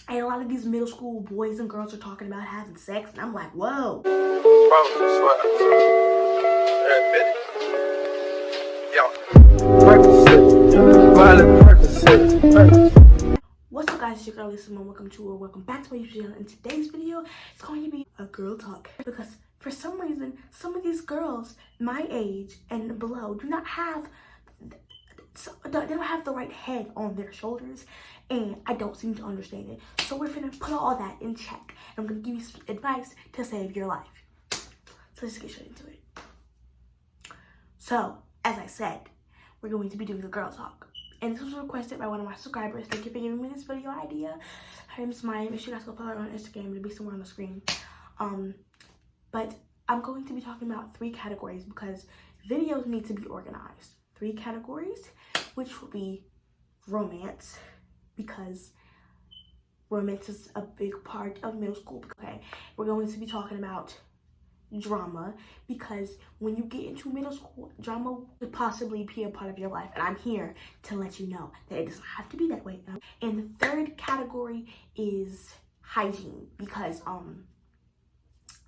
And a lot of these middle school boys and girls are talking about having sex, and I'm like, whoa. What's up, guys? It's your girl Lisa, and welcome back to my YouTube channel. In today's video, it's going to be a girl talk, because for some reason, some of these girls my age and below do not have the right head on their shoulders, and I don't seem to understand it. So we're gonna put all that in check. I'm gonna give you some advice to save your life. So let's get straight into it. So, as I said, we're going to be doing a girl talk. And this was requested by one of my subscribers. Thank you for giving me this video idea. Her name's Maya. Make sure you guys go follow her on Instagram. It'll be somewhere on the screen. But I'm going to be talking about 3 categories because videos need to be organized. 3 categories, which will be romance, because romance is a big part of middle school. Okay, we're going to be talking about drama, because when you get into middle school, drama could possibly be a part of your life, and I'm here to let you know that it doesn't have to be that way. And the 3rd category is hygiene, because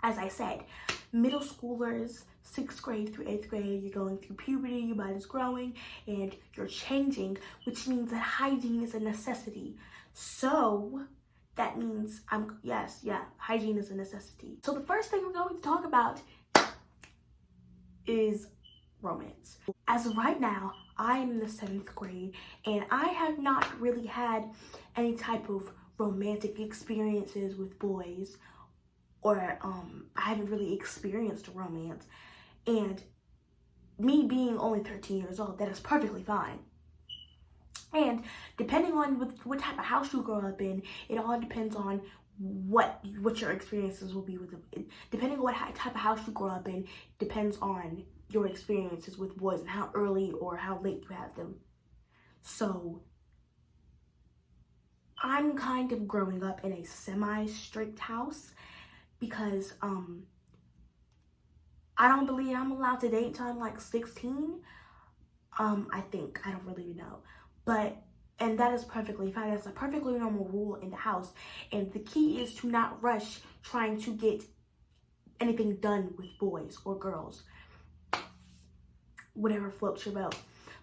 as I said, middle schoolers, 6th grade through 8th grade, you're going through puberty, your body's growing, and you're changing, which means that hygiene is a necessity. So that means hygiene is a necessity. So the first thing we're going to talk about is romance. As of right now, I am in the 7th grade, and I have not really had any type of romantic experiences with boys, or I haven't really experienced romance. And me being only 13 years old, that is perfectly fine. And depending on what type of house you grow up in, it all depends on what your experiences will be with them. Depending on what type of house you grow up in, depends on your experiences with boys and how early or how late you have them. So I'm kind of growing up in a semi-strict house, because I don't believe I'm allowed to date until I'm like 16. I think, I don't really know. And that is perfectly fine. That's a perfectly normal rule in the house. And the key is to not rush trying to get anything done with boys or girls. Whatever floats your boat.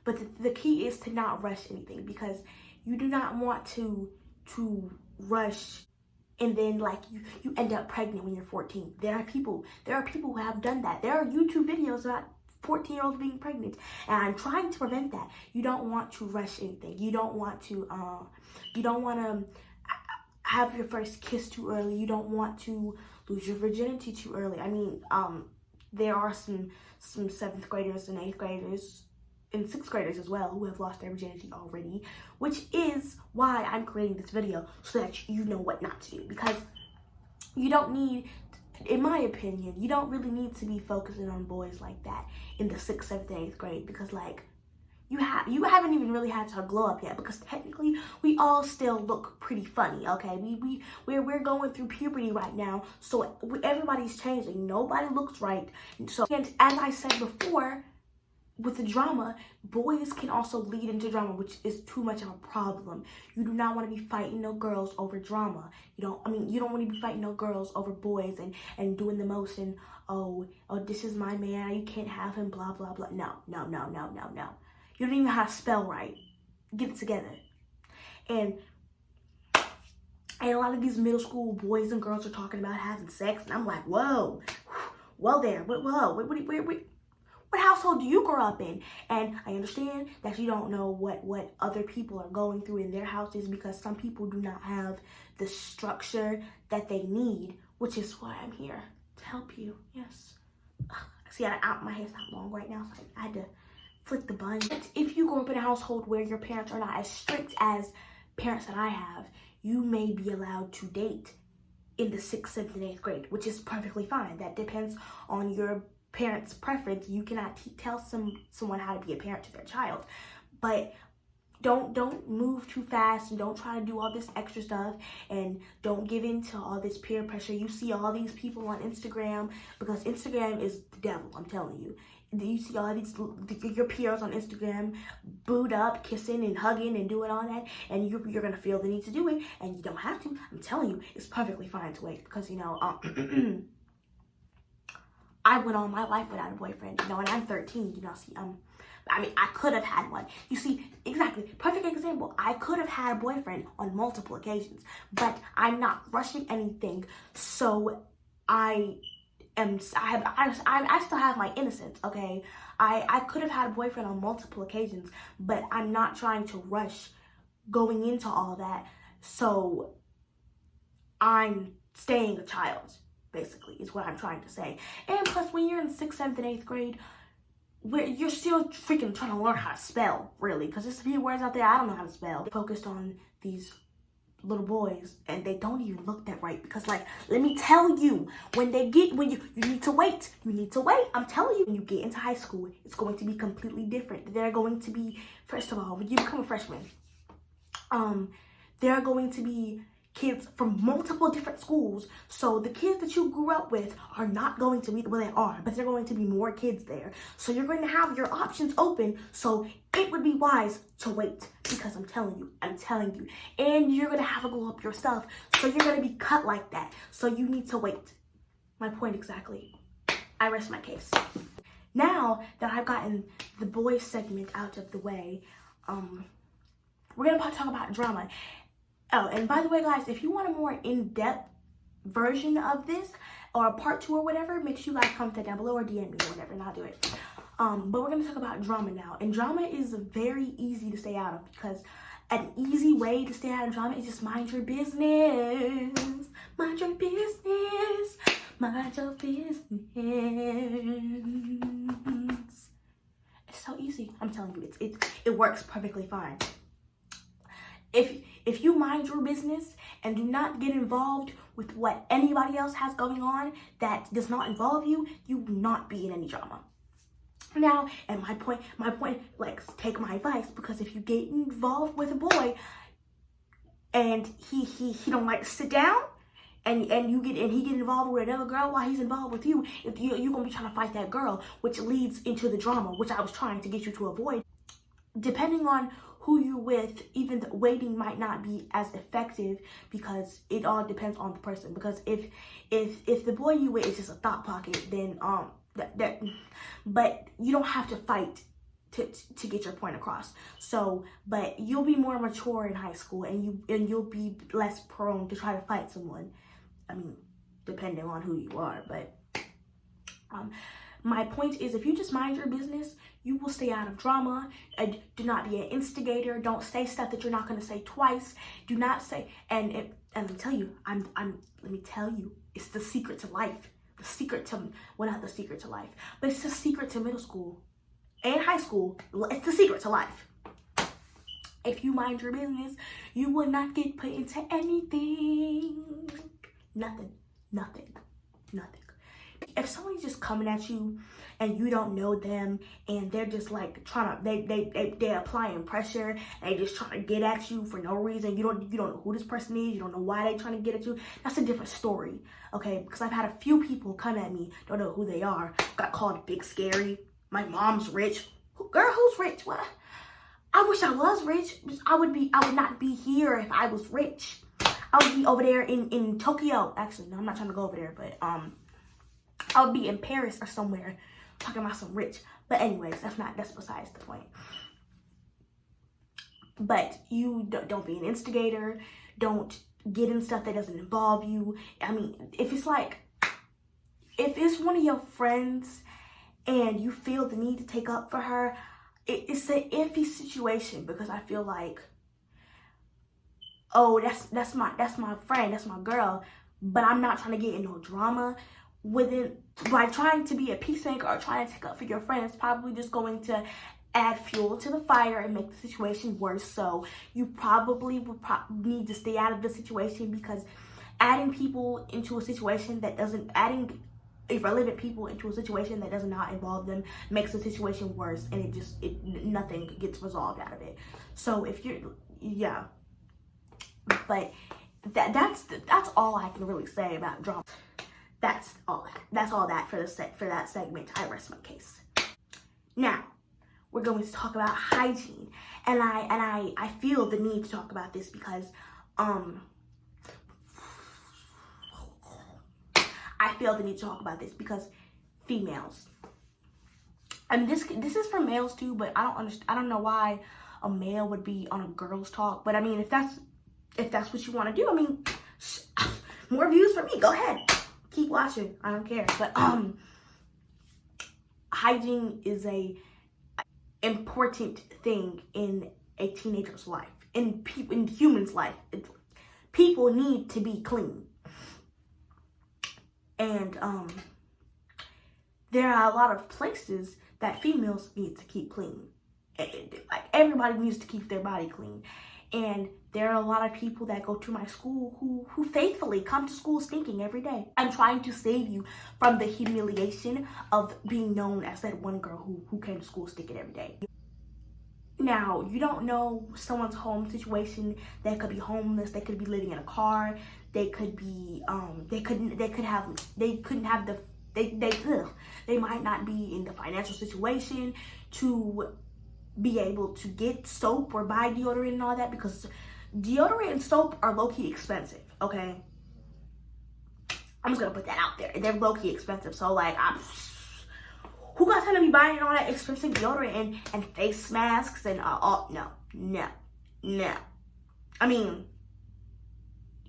But the key is to not rush anything, because you do not want to rush and then like you end up pregnant when you're 14. There are people who have done that. There are YouTube videos about 14-year-olds being pregnant, and I'm trying to prevent that. You don't want to rush anything. You don't want to have your first kiss too early. You don't want to lose your virginity too early. I mean, there are some 7th graders and 8th graders and 6th graders as well who have lost their virginity already, which is why I'm creating this video, so that you know what not to do. Because you don't need, in my opinion, you don't really need to be focusing on boys like that in the 6th, 7th, and 8th grade, because like you haven't even really had to glow up yet, because technically we all still look pretty funny. Okay, we're going through puberty right now, so everybody's changing. Nobody looks right. So, and as I said before, with the drama, boys can also lead into drama, which is too much of a problem. You do not want to be fighting no girls over drama. You don't want to be fighting no girls over boys and doing the motion, oh, this is my man, you can't have him, blah, blah, blah. No. You don't even know how to spell right. Get it together. And a lot of these middle school boys and girls are talking about having sex, and I'm like, whoa, well there, whoa, what household do you grow up in? And I understand that you don't know what other people are going through in their houses, because some people do not have the structure that they need, which is why I'm here to help you. Yes. See, my hair's not long right now, so I had to flick the bun. If you grow up in a household where your parents are not as strict as parents that I have, you may be allowed to date in the 6th, 7th, and 8th grade, which is perfectly fine. That depends on your parents' preference. You cannot tell someone how to be a parent to their child, but don't move too fast, and don't try to do all this extra stuff, and don't give in to all this peer pressure. You see all these people on Instagram, because Instagram is the devil, I'm telling you. you see all these your peers on Instagram booed up, kissing and hugging and doing all that, and you're gonna feel the need to do it, and you don't have to. I'm telling you, it's perfectly fine to wait, because I went all my life without a boyfriend, and I'm 13. I mean, I could have had one. You see, exactly, perfect example. I could have had a boyfriend on multiple occasions, but I'm not rushing anything, so I still have my innocence, okay? I could have had a boyfriend on multiple occasions, but I'm not trying to rush going into all that, so I'm staying a child, basically, is what I'm trying to say. And plus, when you're in 6th, 7th, and 8th grade, where you're still freaking trying to learn how to spell, really, because there's a few words out there I don't know how to spell. Focused on these little boys, and they don't even look that right, because, like, let me tell you, when you need to wait. I'm telling you, when you get into high school, it's going to be completely different. They're going to be, first of all, when you become a freshman, there are going to be kids from multiple different schools. So the kids that you grew up with are not going to be, well, they are, but there are going to be more kids there. So you're going to have your options open. So it would be wise to wait, because I'm telling you, and you're going to have to glow up yourself. So you're going to be cut like that. So you need to wait. My point exactly. I rest my case. Now that I've gotten the boys segment out of the way, we're going to talk about drama. Oh, and by the way, guys, if you want a more in-depth version of this, or a part 2 or whatever, make sure you guys comment down below or DM me or whatever, and I'll do it. But we're going to talk about drama now. And drama is very easy to stay out of, because an easy way to stay out of drama is just mind your business. Mind your business. Mind your business. It's so easy. I'm telling you, it works perfectly fine. If you mind your business and do not get involved with what anybody else has going on that does not involve you, you will not be in any drama. Now, and my point, like, take my advice, because if you get involved with a boy and he don't like to sit down, and he get involved with another girl while he's involved with you, you're gonna be trying to fight that girl, which leads into the drama, which I was trying to get you to avoid. Depending on who you're with, even the waiting might not be as effective, because it all depends on the person. Because if the boy you with is just a thought pocket, then but you don't have to fight to get your point across. So, but you'll be more mature in high school, and you'll be less prone to try to fight someone. I mean, depending on who you are, but my point is, if you just mind your business, you will stay out of drama. And do not be an instigator. Don't say stuff that you're not going to say twice. Do not say, and let me tell you, let me tell you, it's the secret to life. The secret to, well, not the secret to life, but it's the secret to middle school and high school. It's the secret to life. If you mind your business, you will not get put into anything. Nothing. If somebody's just coming at you and you don't know them, and they're just like trying to, they're applying pressure, and they just trying to get at you for no reason, you don't know who this person is, you don't know why they trying to get at you, that's a different story, okay? Because I've had a few people come at me, don't know who they are, got called big scary, my mom's rich. Girl, who's rich? What? I wish I was rich. I would not be here if I was rich. I would be over there in Tokyo. Actually, no, I'm not trying to go over there, but I would be in Paris or somewhere talking about some rich. But anyways, that's besides the point. But you don't be an instigator. Don't get in stuff that doesn't involve you. I mean, if it's one of your friends and you feel the need to take up for her, it's an iffy situation, because I feel like, oh, that's my friend, that's my girl, but I'm not trying to get in no drama with it. By trying to be a peacemaker or trying to take up for your friend, it's probably just going to add fuel to the fire and make the situation worse. So you probably would need to stay out of the situation, because adding irrelevant people into a situation that does not involve them makes the situation worse, and nothing gets resolved out of it. So if you're, yeah, but that's all I can really say about drama. That's all that for that segment. I rest my case. Now, we're going to talk about hygiene. And I feel the need to talk about this because females. I mean, this is for males too, but I don't know why a male would be on a girl's talk. But I mean, if that's what you want to do, I mean, more views for me. Go ahead, keep watching. I don't care. But hygiene is a important thing in a teenager's life, in humans' life. People need to be clean, and there are a lot of places that females need to keep clean. Like, everybody needs to keep their body clean. And there are a lot of people that go to my school who faithfully come to school stinking every day. I'm trying to save you from the humiliation of being known as that one girl who came to school stinking every day. Now, you don't know someone's home situation. They could be homeless. They could be living in a car. They could be they might not be in the financial situation to be able to get soap or buy deodorant and all that, because deodorant and soap are low-key expensive, okay? I'm just gonna put that out there. They're low-key expensive. So like, who got time to be buying all that expensive deodorant and face masks and no. I mean,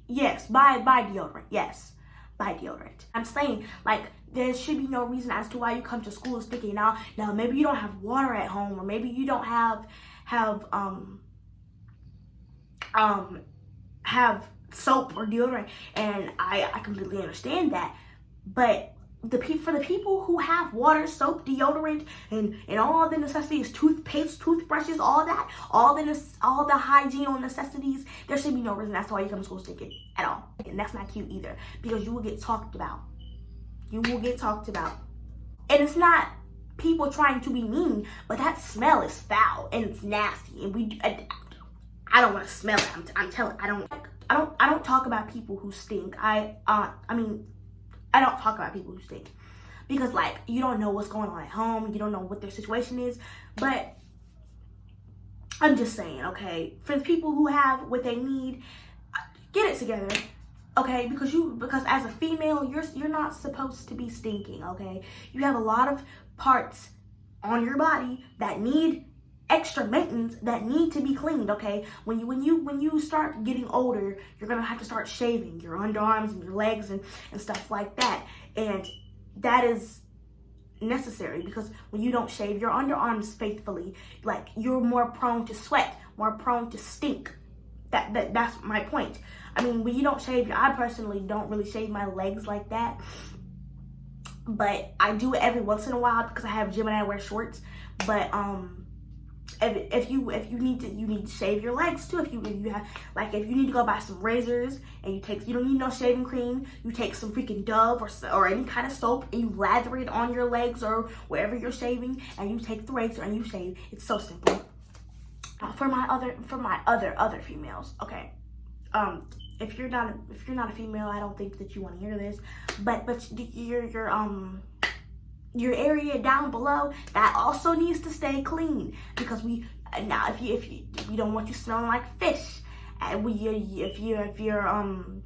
yes, buy deodorant. Yes, buy deodorant. I'm saying, like, there should be no reason as to why you come to school stinking. Now maybe you don't have water at home, or maybe you don't have soap or deodorant, and I completely understand that. But for the people who have water, soap, deodorant, and all the necessities, toothpaste, toothbrushes, all the hygiene necessities, there should be no reason as to why you come to school stinking at all. And that's not cute either, because you will get talked about. You will get talked about. And it's not people trying to be mean, but that smell is foul and it's nasty, and I don't want to smell it. I'm telling. I don't talk about people who stink. I don't talk about people who stink, because, like, you don't know what's going on at home. You don't know what their situation is. But I'm just saying, okay, for the people who have what they need, get it together, okay? Because as a female, you're not supposed to be stinking, okay? You have a lot of parts on your body that need extra maintenance, that need to be cleaned, okay? When you start getting older, you're gonna have to start shaving your underarms and your legs and stuff like that. And that is necessary, because when you don't shave your underarms faithfully, like, you're more prone to sweat, more prone to stink. That's my point. I mean, when you don't shave, I personally don't really shave my legs like that, but I do it every once in a while because I have gym and I wear shorts. But if you need to shave your legs too. If you have, like, if you need to go buy some razors, and you don't need no shaving cream, you take some freaking Dove or any kind of soap, and you lather it on your legs or wherever you're shaving, and you take the razor and you shave. It's so simple. For my other females, okay. If you're not a female, I don't think that you want to hear this, but your area down below, that also needs to stay clean, because if you don't want you smelling like fish, and if you're on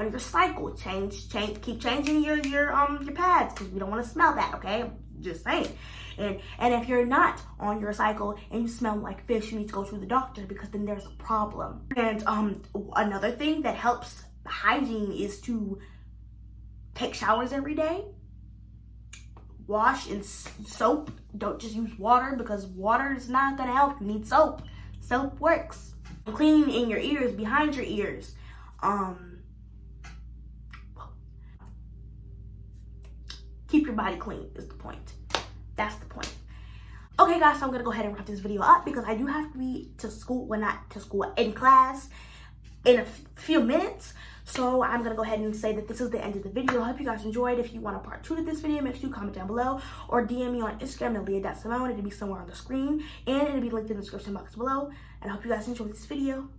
your cycle, keep changing your pads, because we don't want to smell that, okay? Just saying. And if you're not on your cycle and you smell like fish, you need to go to the doctor, because then there's a problem. And another thing that helps hygiene is to take showers every day. Wash in soap. Don't just use water, because water is not gonna help. You need soap. Soap works. Clean in your ears, behind your ears. Keep your body clean is the point. That's the point. Okay, guys, so I'm gonna go ahead and wrap this video up, because I do have to be to school, well, not to school, in class in a few minutes. So I'm gonna go ahead and say that this is the end of the video. I hope you guys enjoyed. If you want a part 2 to this video, make sure you comment down below, or DM me on Instagram at leah.simone. It'll be somewhere on the screen, and it'll be linked in the description box below. And I hope you guys enjoyed this video.